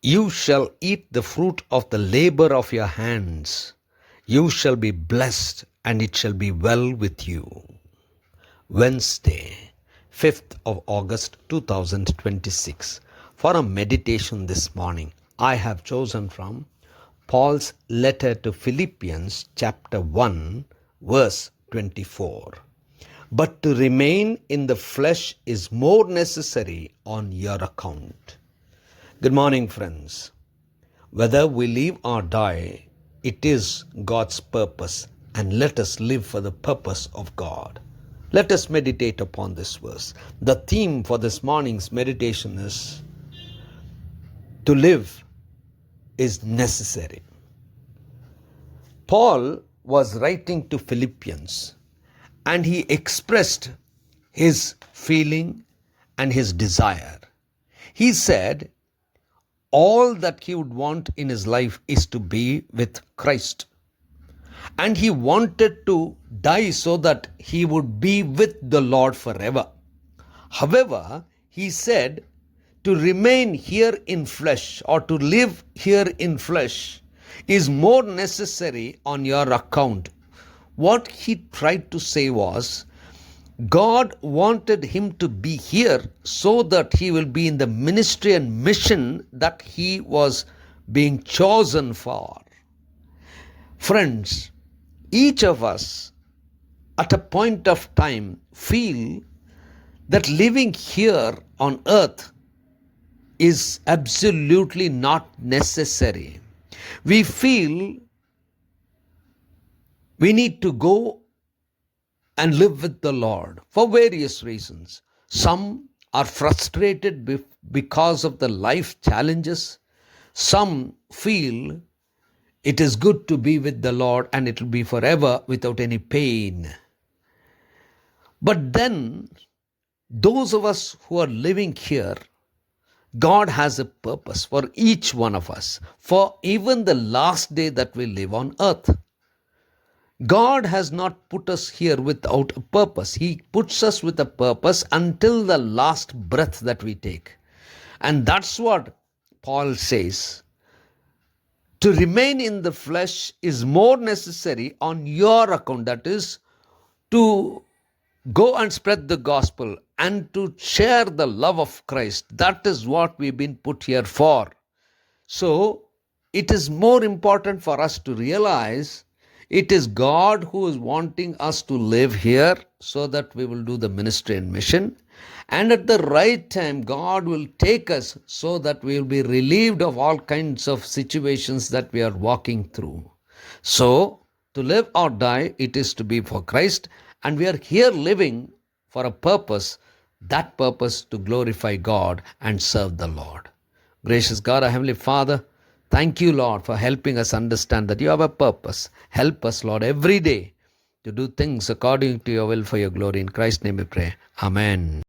You shall eat the fruit of the labor of your hands. You shall be blessed, and it shall be well with you. Wednesday, 5th of August 2026. For a meditation this morning, I have chosen from Paul's letter to Philippians chapter 1, verse 24. But to remain in the flesh is more necessary on your account. Good morning, friends. Whether we live or die, it is God's purpose, and let us live for the purpose of God. Let us meditate upon this verse. The theme for this morning's meditation is to live is necessary. Paul was writing to Philippians, and he expressed his feeling and his desire. He said, all that he would want in his life is to be with Christ. And he wanted to die so that he would be with the Lord forever. However, he said to remain here in flesh or to live here in flesh is more necessary on your account. What he tried to say was, God wanted him to be here so that he will be in the ministry and mission that he was being chosen for. Friends, each of us at a point of time feel that living here on earth is absolutely not necessary. We feel we need to go and live with the Lord for various reasons. Some are frustrated because of the life challenges. Some feel it is good to be with the Lord and it will be forever without any pain. But then, those of us who are living here, God has a purpose for each one of us, for even the last day that we live on earth. God has not put us here without a purpose. He puts us with a purpose until the last breath that we take. And that's what Paul says. To remain in the flesh is more necessary on your account. That is, to go and spread the gospel and to share the love of Christ. That is what we've been put here for. So, it is more important for us to realize it is God who is wanting us to live here so that we will do the ministry and mission. And at the right time, God will take us so that we will be relieved of all kinds of situations that we are walking through. So, to live or die, it is to be for Christ. And we are here living for a purpose, that purpose to glorify God and serve the Lord. Gracious God, our Heavenly Father, thank you, Lord, for helping us understand that you have a purpose. Help us, Lord, every day to do things according to your will for your glory. In Christ's name we pray. Amen.